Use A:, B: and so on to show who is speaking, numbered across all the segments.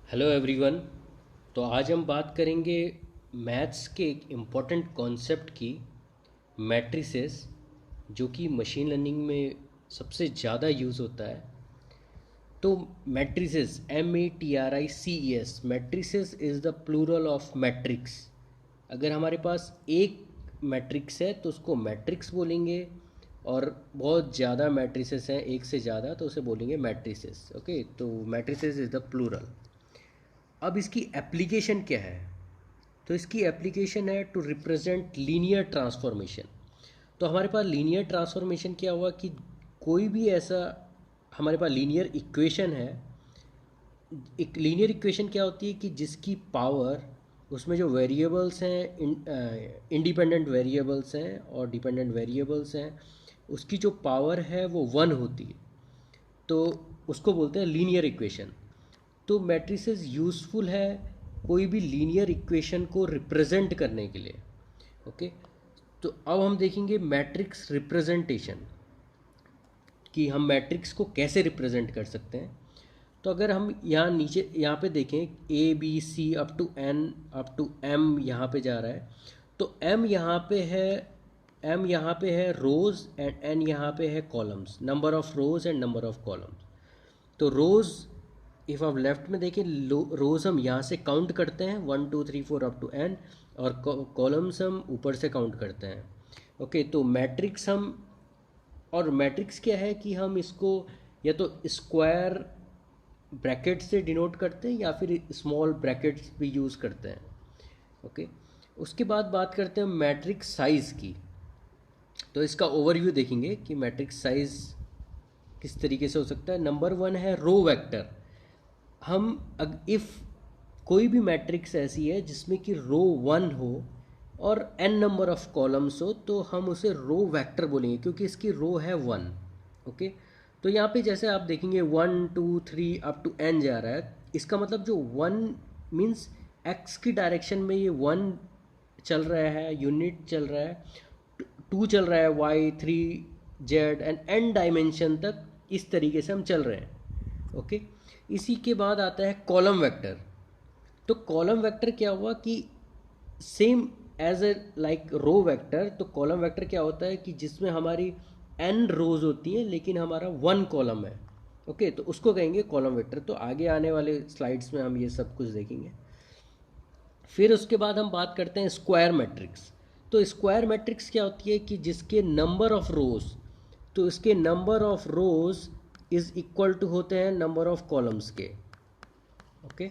A: Hello everyone. तो आज हम बात करेंगे मैथ्स के एक इम्पॉर्टेंट कॉन्सेप्ट की, मैट्रिसेस, जो कि मशीन लर्निंग में सबसे ज़्यादा यूज़ होता है। तो matrices, MATRICES, matrices is the plural of matrix. अगर हमारे पास एक मैट्रिक्स है तो उसको मैट्रिक्स बोलेंगे, और बहुत ज़्यादा मैट्रिसेस हैं, एक से ज़्यादा, तो उसे बोलेंगे मैट्रिसेस। ओके, तो मैट्रिसेस इज़ द प्लूरल। अब इसकी एप्लीकेशन क्या है? तो इसकी एप्लीकेशन है टू रिप्रेजेंट लीनियर ट्रांसफॉर्मेशन। तो हमारे पास लीनियर ट्रांसफॉर्मेशन क्या हुआ कि कोई भी ऐसा हमारे पास लीनियर इक्वेशन है। एक लीनियर इक्वेशन क्या होती है कि जिसकी पावर, उसमें जो वेरिएबल्स हैं, इंडिपेंडेंट वेरिएबल्स हैं और डिपेंडेंट वेरिएबल्स हैं, उसकी जो पावर है वो 1 होती है। तो उसको बोलते हैं लीनियर इक्वेशन। तो मैट्रिसेस यूज़फुल है कोई भी लीनियर इक्वेशन को रिप्रेजेंट करने के लिए। ओके, तो अब हम देखेंगे मैट्रिक्स रिप्रेजेंटेशन, कि हम मैट्रिक्स को कैसे रिप्रेजेंट कर सकते हैं। तो अगर हम यहाँ नीचे यहाँ पे देखें, ABC up to N up to M यहाँ पे जा रहा है। तो M यहाँ पे है रोज़ एंड N यहाँ पे है columns, number of rows and number of columns. तो रोज़, इफ़ आप लेफ्ट में देखें, रोज़ हम यहाँ से काउंट करते हैं 1 2 3 4 अप टू N, और कॉलम्स हम ऊपर से काउंट करते हैं। ओके, तो मैट्रिक्स हम, और मैट्रिक्स क्या है कि हम इसको या तो स्क्वायर ब्रैकेट से डिनोट करते हैं या फिर स्मॉल ब्रैकेट्स भी यूज़ करते हैं। ओके, उसके बाद बात करते हैं मैट्रिक्स साइज़ की। तो इसका ओवरव्यू देखेंगे कि मैट्रिक्स साइज़ किस तरीके से हो सकता है। नंबर 1 है रो वेक्टर। हम इफ़ कोई भी मैट्रिक्स ऐसी है जिसमें कि रो 1 हो और n नंबर ऑफ कॉलम्स हो, तो हम उसे रो वेक्टर बोलेंगे, क्योंकि इसकी रो है 1। ओके, तो यहाँ पे जैसे आप देखेंगे 1 2 3 अप टू n जा रहा है। इसका मतलब जो 1 मीन्स x की डायरेक्शन में ये 1 चल रहा है, यूनिट चल रहा है, 2 चल रहा है, y 3 z and n dimension तक इस तरीके से हम चल रहे हैं। ओके, इसी के बाद आता है कॉलम वेक्टर। तो कॉलम वेक्टर क्या हुआ कि same as a like row vector. तो कॉलम वेक्टर क्या होता है कि जिसमें हमारी n रोज होती हैं लेकिन हमारा 1 कॉलम है। ओके, तो उसको कहेंगे कॉलम वेक्टर। तो आगे आने वाले स्लाइड्स में हम ये सब कुछ देखेंगे। फिर उसके बाद हम बात करते हैं स्क्वायर मैट्रिक्स। तो स्क्वायर मैट्रिक्स क्या होती है कि जिसके नंबर ऑफ रोज, तो इसके number of rows is equal to होते हैं नंबर ऑफ कॉलम्स के। Okay,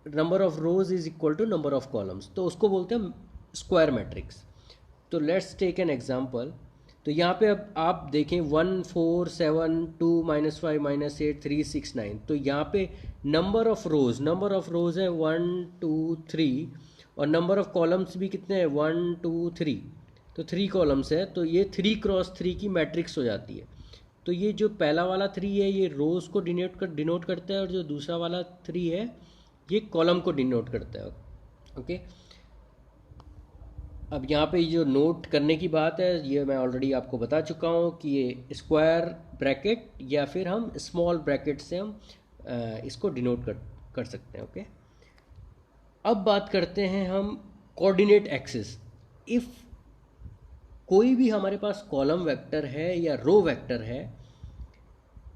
A: number of rows is equal to number of columns, तो उसको बोलते हैं स्क्वायर मैट्रिक्स। तो लेट्स टेक एन एग्जांपल। तो यहाँ पे अब आप देखें 1 4 7 2 -5 -8 3 6 9। तो यहाँ पे नंबर ऑफ रोज है 1 2 3, और नंबर ऑफ कॉलम्स भी कितने हैं 1 2 3। तो 3 कॉलम्स है, तो ये 3 × 3 की मैट्रिक्स हो जाती है। तो ये जो पहला वाला 3 है ये रोज को डिनोट करता है, और जो दूसरा वाला 3 है ये कॉलम को डिनोट करता है। ओके, अब यहाँ पे जो नोट करने की बात है, ये मैं ऑलरेडी आपको बता चुका हूँ कि ये स्क्वायर ब्रैकेट या फिर हम स्मॉल ब्रैकेट से हम इसको डिनोट कर सकते हैं। ओके, अब बात करते हैं हम कोऑर्डिनेट एक्सिस। इफ़ कोई भी हमारे पास कॉलम वेक्टर है या रो वेक्टर है,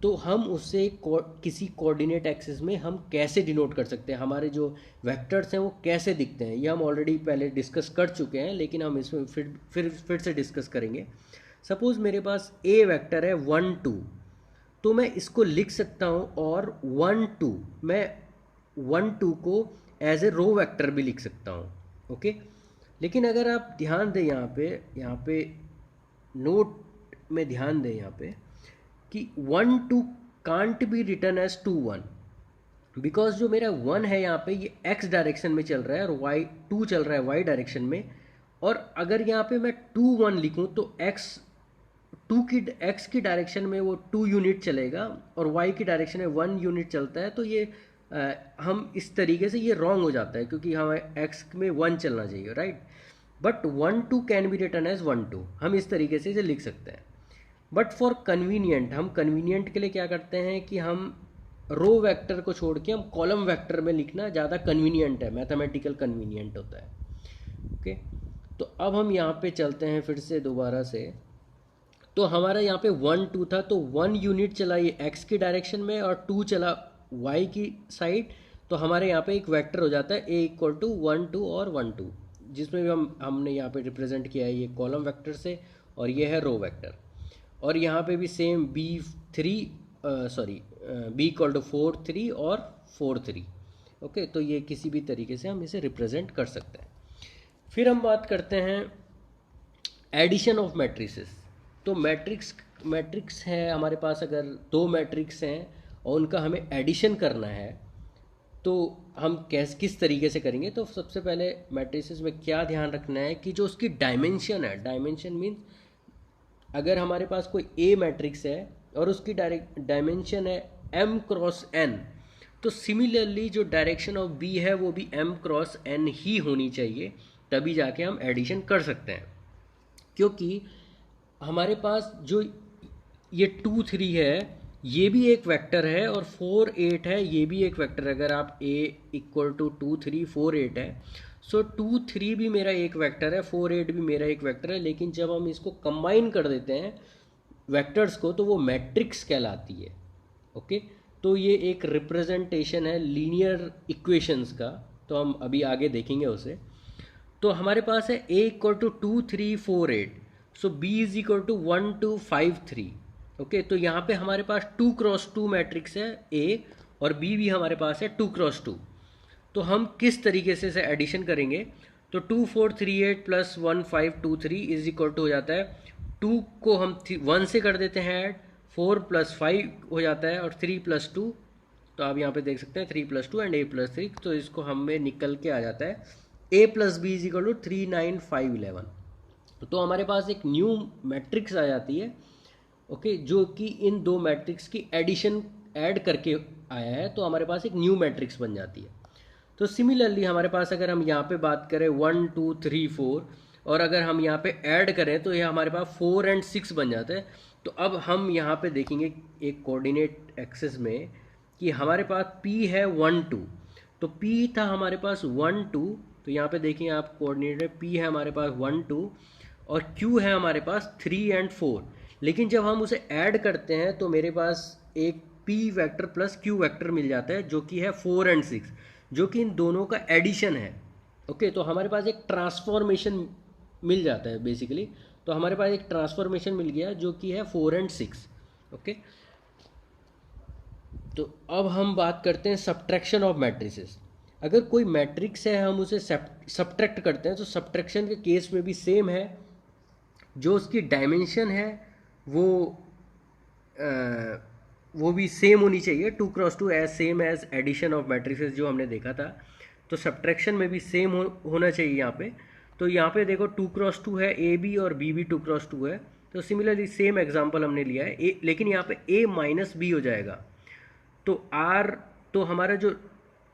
A: तो हम उसे किसी कोऑर्डिनेट एक्सिस में हम कैसे डिनोट कर सकते हैं, हमारे जो वेक्टर्स हैं वो कैसे दिखते हैं, ये हम ऑलरेडी पहले डिस्कस कर चुके हैं, लेकिन हम इसमें फिर से डिस्कस करेंगे। सपोज़ मेरे पास ए वेक्टर है 1 2, तो मैं इसको लिख सकता हूँ, और 1 2 मैं 1 2 को एज ए रो वेक्टर भी लिख सकता हूँ। ओके, लेकिन अगर आप ध्यान दें यहाँ पे नोट में ध्यान दें यहाँ पे कि 1 2 can't be written as 2 1, because जो मेरा 1 है यहाँ पे ये x डायरेक्शन में चल रहा है और y 2 चल रहा है y डायरेक्शन में। और अगर यहाँ पे मैं 2 1 लिखूँ तो x की डायरेक्शन में वो 2 यूनिट चलेगा, और y की डायरेक्शन में 1 यूनिट चलता है। तो ये हम इस तरीके से ये रॉन्ग हो जाता है, क्योंकि हमें x में 1 चलना चाहिए, right. But 1 2 can be written as 1 2, हम इस तरीके से इसे लिख सकते हैं। बट फॉर कन्वीनियंट, हम कन्वीनियंट के लिए क्या करते हैं कि हम रो वेक्टर को छोड़ के हम कॉलम वेक्टर में लिखना ज़्यादा कन्वीनियंट है, मैथमेटिकल कन्वीनियंट होता है। ओके, तो अब हम यहाँ पे चलते हैं फिर से दोबारा से। तो हमारा यहाँ पे 1 2 था, तो 1 यूनिट चला ये x की डायरेक्शन में और 2 चला y की साइड, तो हमारे यहाँ पे एक वेक्टर हो जाता है a इक्वल टू 1 2 और 1 2, जिसमें भी हमने यहाँ पे रिप्रेजेंट किया है ये कॉलम वेक्टर से, और ये है रो वेक्टर। और यहाँ पे भी सेम b इक्वल टू 4 3 और 4 3। ओके, तो ये किसी भी तरीके से हम इसे रिप्रेजेंट कर सकते हैं। फिर हम बात करते हैं एडिशन ऑफ मैट्रिसेस। तो मैट्रिक्स है हमारे पास, अगर दो मैट्रिक्स हैं और उनका हमें एडिशन करना है तो हम किस तरीके से करेंगे। तो सबसे पहले मैट्रिसेस में क्या ध्यान रखना है कि जो उसकी डायमेंशन है, डायमेंशन मीन्स अगर हमारे पास कोई ए मैट्रिक्स है और उसकी डायमेंशन है m क्रॉस n, तो सिमिलरली जो डायरेक्शन ऑफ b है वो भी m क्रॉस n ही होनी चाहिए, तभी जाके हम एडिशन कर सकते हैं। क्योंकि हमारे पास जो ये 2 3 है ये भी एक वेक्टर है, और 4 8 है ये भी एक वेक्टर है। अगर आप a इक्वल टू 2 3 4 8 है, सो 2 3 भी मेरा एक वेक्टर है, 4 8 भी मेरा एक वेक्टर है। लेकिन जब हम इसको कंबाइन कर देते हैं वेक्टर्स को तो वो मैट्रिक्स कहलाती है। ओके, तो ये एक रिप्रेजेंटेशन है लीनियर इक्वेशंस का, तो हम अभी आगे देखेंगे उसे। तो हमारे पास है a equal to 2 3 4 8, so b is equal to 1 2 5 3। Okay, तो यहाँ पे हमारे पास 2 क्रॉस 2 मैट्रिक्स है a, और b भी हमारे पास है 2 क्रॉस 2। तो हम किस तरीके से इसे एडिशन करेंगे, तो 2 4 3 8 प्लस 1 5 2 3 इज इक्वल टू हो जाता है 2 को हम 1 से कर देते हैं ऐड, 4 प्लस 5 हो जाता है, और 3 प्लस 2, तो आप यहाँ पे देख सकते हैं 3 प्लस 2 एंड a प्लस 3, तो इसको हमें निकल के आ जाता है a plus B is equal to 3 9 5 11। तो हमारे पास एक न्यू मैट्रिक्स आ जाती है। ओके, जो कि इन दो मैट्रिक्स की एडिशन ऐड करके आया है, तो हमारे पास एक न्यू मैट्रिक्स बन जाती है। तो सिमिलरली हमारे पास अगर हम यहाँ पे बात करें 1 2 3 4, और अगर हम यहाँ पे ऐड करें तो यह हमारे पास 4 एंड 6 बन जाता है। तो अब हम यहाँ पे देखेंगे एक कोऑर्डिनेट एक्सिस में कि हमारे पास p है 1 2, तो p था हमारे पास 1 2, तो यहाँ पे देखिए आप कोऑर्डिनेट में p है हमारे पास 1 2 और q है हमारे पास 3 एंड 4। लेकिन जब हम उसे ऐड करते हैं तो मेरे पास एक p vector plus q vector मिल जाता है, जो कि है 4 एंड 6, जो कि इन दोनों का एडिशन है। ओके, तो हमारे पास एक ट्रांसफॉर्मेशन मिल जाता है बेसिकली। तो हमारे पास एक ट्रांसफॉर्मेशन मिल गया जो कि है 4 एंड 6। ओके, तो अब हम बात करते हैं सब्ट्रैक्शन ऑफ मैट्रिसेस। अगर कोई मैट्रिक्स है हम उसे सब्ट्रैक्ट करते हैं, तो सब्ट्रैक्शन के केस में भी सेम है, जो उसकी डायमेंशन है वो भी सेम होनी चाहिए, 2 cross 2 as same as addition of matrices जो हमने देखा था। तो सब्ट्रैक्शन में भी सेम होना चाहिए यहाँ पे। तो यहाँ पे देखो 2 क्रॉस 2 है, ए बी और बी भी 2 क्रॉस 2 है, तो सिमिलरली सेम एग्जांपल हमने लिया है ए, लेकिन यहाँ पे ए माइनस बी हो जाएगा। तो आर, तो हमारा जो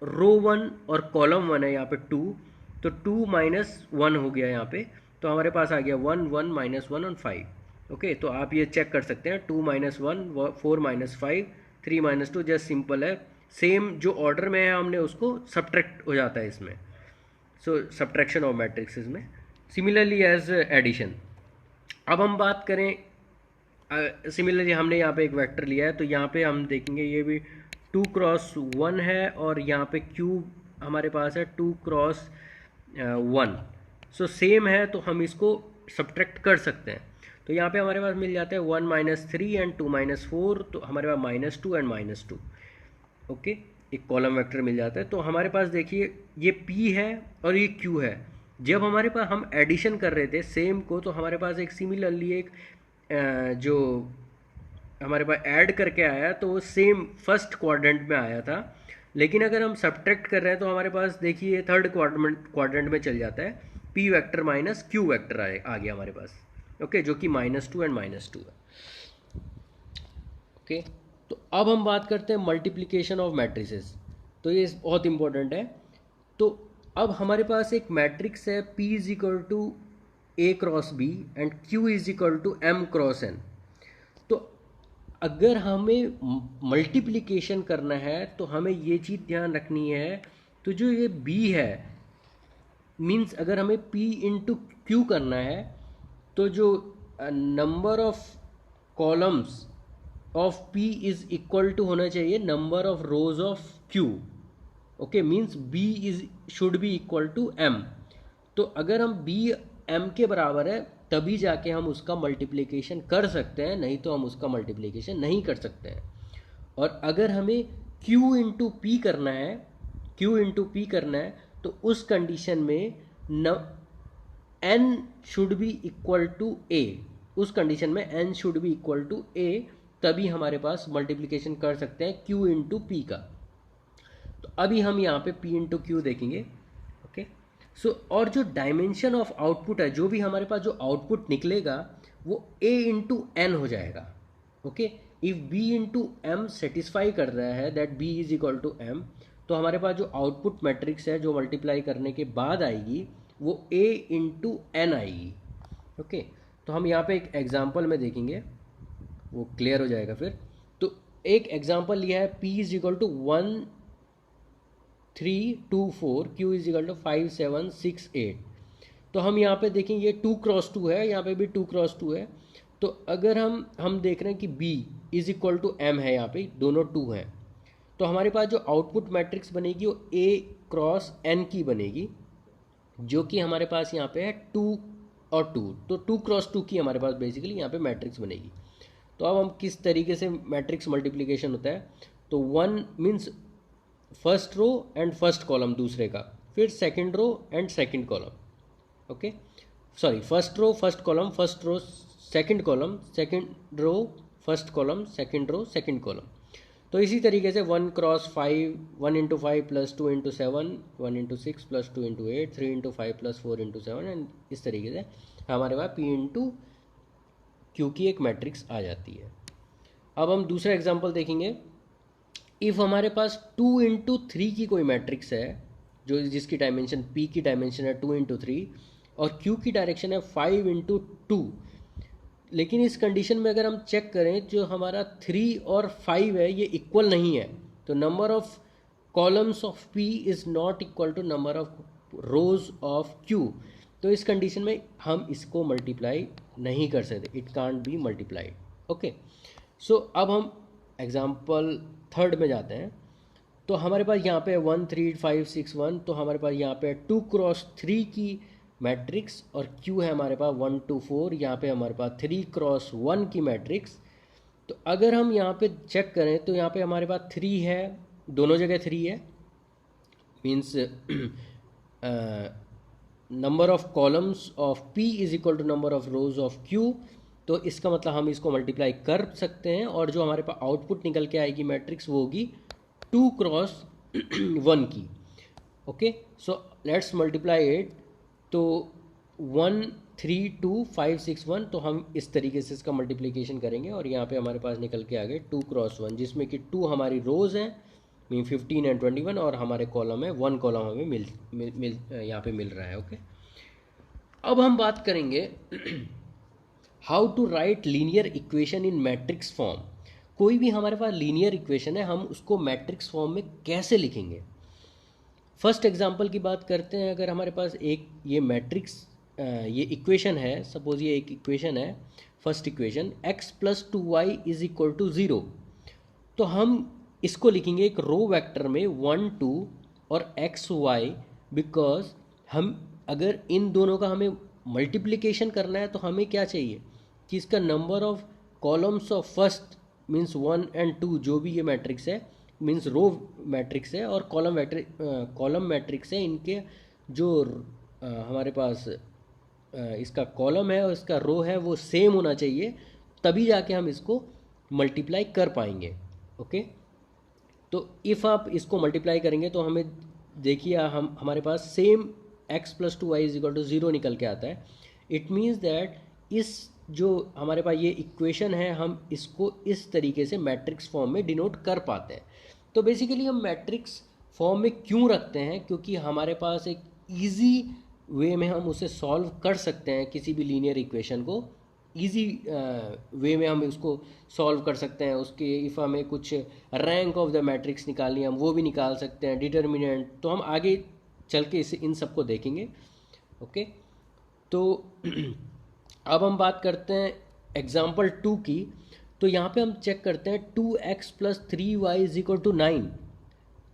A: रो 1 और कॉलम 1 है यहाँ पे 2, तो 2 माइनस 1 हो गया यहाँ पे, तो हमारे पास आ गया 1 1 माइनस 1 और 5। ओके, तो आप ये चेक कर सकते हैं 2 minus 1 4 minus 5 3 minus 2, just simple है, सेम जो ऑर्डर में है हमने उसको सब्ट्रैक्ट हो जाता है इसमें। सो सब्ट्रैक्शन ऑफ मैट्रिक्सेस में सिमिलरली एज एडिशन। अब हम बात करें सिमिलरली हमने यहाँ पे एक वेक्टर लिया है, तो यहाँ पे हम देखेंगे ये भी 2 क्रॉस 1 है, और यहाँ पे क्यूब हमारे पास है 2 क्रॉस 1। सो सेम है, तो हम इसको सब्ट्रैक्ट कर सकते हैं। तो यहाँ पे हमारे पास मिल जाता है 1 माइनस 3 एंड 2 माइनस 4, तो हमारे पास माइनस 2 एंड माइनस 2। ओके, एक कॉलम वेक्टर मिल जाता है। तो हमारे पास देखिए ये p है और ये q है। जब हमारे पास हम एडिशन कर रहे थे सेम को, तो हमारे पास एक सिमिलरली एक जो हमारे पास ऐड करके आया तो वो सेम फर्स्ट क्वाड्रेंट में आया था। लेकिन अगर हम सब्ट्रैक्ट कर रहे हैं तो हमारे पास देखिए थर्ड क्वाड्रेंट में चल जाता है, p vector minus q vector आ गया हमारे पास। ओके, जो कि -2 एंड -2 है। ओके, तो अब हम बात करते हैं मल्टीप्लिकेशन ऑफ मैट्रिसेस। तो ये बहुत इंपॉर्टेंट है। तो अब हमारे पास एक मैट्रिक्स है p is equal to a cross b and q is equal to m cross n। तो अगर हमें मल्टीप्लिकेशन करना है तो हमें ये चीज़ ध्यान रखनी है, तो जो ये b है मीन्स अगर हमें p इंटू क्यू करना है तो जो number of columns of p is equal to होना चाहिए number of rows of q। Okay, means b is should be equal to m। तो अगर हम b m के बराबर है तभी जाके हम उसका मल्टीप्लिकेशन कर सकते हैं, नहीं तो हम उसका मल्टीप्लिकेशन नहीं कर सकते हैं। और अगर हमें q इंटू पी करना है, q इंटू पी करना है तो उस कंडीशन में n should be equal to a, उस कंडीशन में n should be equal to a, तभी हमारे पास मल्टीप्लिकेशन कर सकते हैं q इंटू पी का। तो अभी हम यहाँ पे p इंटू क्यू देखेंगे। ओके, सो और जो डायमेंशन ऑफ आउटपुट है, जो भी हमारे पास जो आउटपुट निकलेगा वो a इंटू एन हो जाएगा। Okay, if b into M satisfy कर रहा है that b is equal to m, तो हमारे पास जो आउटपुट मैट्रिक्स है जो मल्टीप्लाई करने के बाद आएगी वो a इंटू एन आएगी। ओके, तो हम यहाँ पे एक एग्जाम्पल में देखेंगे, वो क्लियर हो जाएगा फिर। तो एक एग्जाम्पल लिया है p is equal to 1 3 2 4, q is equal to 5 7 6 8। तो हम यहाँ पे देखें ये 2 क्रॉस 2 है, यहाँ पे भी 2 क्रॉस 2 है। तो अगर हम देख रहे हैं कि b is equal to m है, यहाँ पे दोनों 2 हैं, तो हमारे पास जो आउटपुट मैट्रिक्स बनेगी वो a क्रॉस n की बनेगी, जो कि हमारे पास यहाँ पे है 2 और 2। तो 2 क्रॉस 2 की हमारे पास बेसिकली यहाँ पे मैट्रिक्स बनेगी। तो अब हम किस तरीके से मैट्रिक्स मल्टीप्लिकेशन होता है, तो 1 means first row and first column दूसरे का, फिर second row and second column. Okay, sorry, first row first column, first row second column, second row first column, second row second column. तो इसी तरीके से 1 cross 5, 1 into 5 plus 2 into 7, 1 into 6 plus 2 into 8, 3 into 5 plus 4 into 7, and इस तरीके से हमारे पास p into Q की एक मैट्रिक्स आ जाती है। अब हम दूसरा एग्जाम्पल देखेंगे। इफ़ हमारे पास 2 इंटू 3 की कोई मैट्रिक्स है, जो जिसकी डायमेंशन p की डायमेंशन है 2 इंटू 3 और q की डायरेक्शन है 5 इंटू 2, लेकिन इस कंडीशन में अगर हम चेक करें जो हमारा 3 और 5 है ये इक्वल नहीं है, तो number of columns of p is not equal to number of rows of q। तो इस कंडीशन में हम इसको मल्टीप्लाई नहीं कर सकते, it can't be multiplied. Okay, so अब हम एग्जाम्पल थर्ड में जाते हैं। तो हमारे पास यहाँ पे 1 3 5 6 1, तो हमारे पास यहाँ पे 2 क्रॉस 3 की मैट्रिक्स और Q है हमारे पास 1 2 4, यहाँ पे हमारे पास 3 क्रॉस 1 की मैट्रिक्स। तो अगर हम यहाँ पे चेक करें तो यहाँ पे हमारे पास 3 है, दोनों जगह 3 है, means number of columns of P is equal to number of rows of Q। तो इसका मतलब हम इसको मल्टीप्लाई कर सकते हैं और जो हमारे पास आउटपुट निकल के आएगी मैट्रिक्स वो होगी 2 क्रॉस 1 की। Okay, so let's multiply it. तो 1 3 2 5 6 1, तो हम इस तरीके से इसका मल्टीप्लिकेशन करेंगे और यहाँ पे हमारे पास निकल के आ गए 2 क्रॉस 1, जिसमें कि 2 हमारी रोज हैं, मीन 15 एंड 21, और हमारे कॉलम है 1 कॉलम हमें यहाँ पे मिल रहा है। ओके, अब हम बात करेंगे how to write linear equation in matrix form. कोई भी हमारे पास लीनियर इक्वेशन है, हम उसको मैट्रिक्स फॉर्म में कैसे लिखेंगे। फर्स्ट एग्जांपल की बात करते हैं। अगर हमारे पास एक ये मैट्रिक्स ये इक्वेशन है, सपोज ये एक इक्वेशन है, first equation x plus 2y is equal to 0, तो हम इसको लिखेंगे एक रो वेक्टर में 1 2 और x y, बिकॉज हम अगर इन दोनों का हमें मल्टीप्लिकेशन करना है तो हमें क्या चाहिए कि इसका number of columns of first means 1 and 2, जो भी ये मैट्रिक्स है मीन्स रो मैट्रिक्स है और कॉलम मैट्रिक्स है, इनके जो हमारे पास इसका कॉलम है और इसका रो है वो सेम होना चाहिए, तभी जाके हम इसको मल्टीप्लाई कर पाएंगे। ओके, तो इफ़ आप इसको मल्टीप्लाई करेंगे तो हमें देखिए हमारे पास same x plus 2y is equal to 0 निकल के आता है। इट मीन्स दैट इस जो हमारे पास ये इक्वेशन है हम इसको इस तरीके से मैट्रिक्स फॉर्म में डिनोट कर पाते हैं। तो बेसिकली हम मैट्रिक्स फॉर्म में क्यों रखते हैं, क्योंकि हमारे पास एक ईजी वे में हम उसे सॉल्व कर सकते हैं किसी भी लीनियर इक्वेशन को इजी वे में हम उसको सॉल्व कर सकते हैं। उसके इफ़ हमें कुछ रैंक ऑफ द मैट्रिक्स निकालनी है हम वो भी निकाल सकते हैं, डिटर्मिनेंट, तो हम आगे चल के इसे इन सबको देखेंगे। ओके, तो अब हम बात करते हैं एग्जाम्पल 2 की। तो यहाँ पे हम चेक करते हैं 2x plus 3y is equal to 9।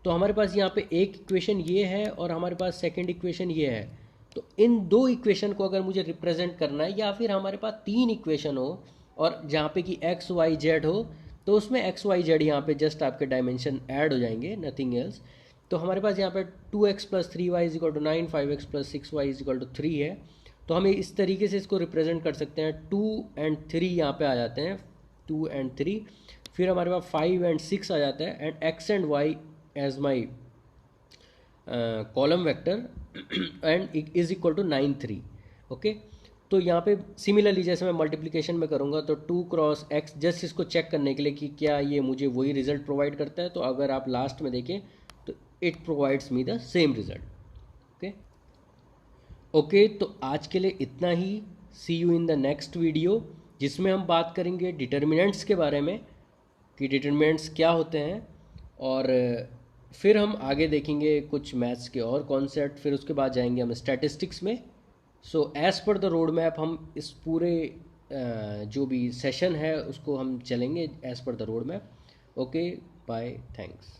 A: तो हमारे पास यहाँ पे एक इक्वेशन ये है और हमारे पास सेकंड इक्वेशन ये है। तो इन दो इक्वेशन को अगर मुझे रिप्रेजेंट करना है, या फिर हमारे पास तीन इक्वेशन हो और जहाँ पे कि एक्स वाई जेड हो, तो उसमें एक्स वाई जेड यहाँ पे जस्ट आपके डायमेंशन ऐड हो जाएंगे, नथिंग एल्स। तो हमारे पास यहाँ पे 2x plus 3y is equal to 9, 5x plus 6y is equal to 3 है। तो हम इस तरीके से इसको रिप्रेजेंट कर सकते हैं। 2 एंड 3 यहाँ पे आ जाते हैं, 2 एंड 3। फिर हमारे पास 5 एंड 6 आ जाता है, and x and y as my column vector and is equal to 9 3। Okay, तो यहाँ पे सिमिलरली जैसे मैं मल्टीप्लिकेशन में करूँगा तो 2 क्रॉस x, जस्ट इसको चेक करने के लिए कि क्या ये मुझे वही रिजल्ट प्रोवाइड करता है। तो अगर आप लास्ट में देखें तो it provides me the same result. Okay okay, तो आज के लिए इतना ही। See you in the next video, जिसमें हम बात करेंगे डिटर्मिनेंट्स के बारे में कि डिटर्मिनेंट्स क्या होते हैं, और फिर हम आगे देखेंगे कुछ मैथ्स के और कॉन्सेप्ट। फिर उसके बाद जाएंगे हम स्टैटिस्टिक्स में। So as per the road map हम इस पूरे जो भी सेशन है उसको हम चलेंगे as per the road map. Okay, bye, thanks.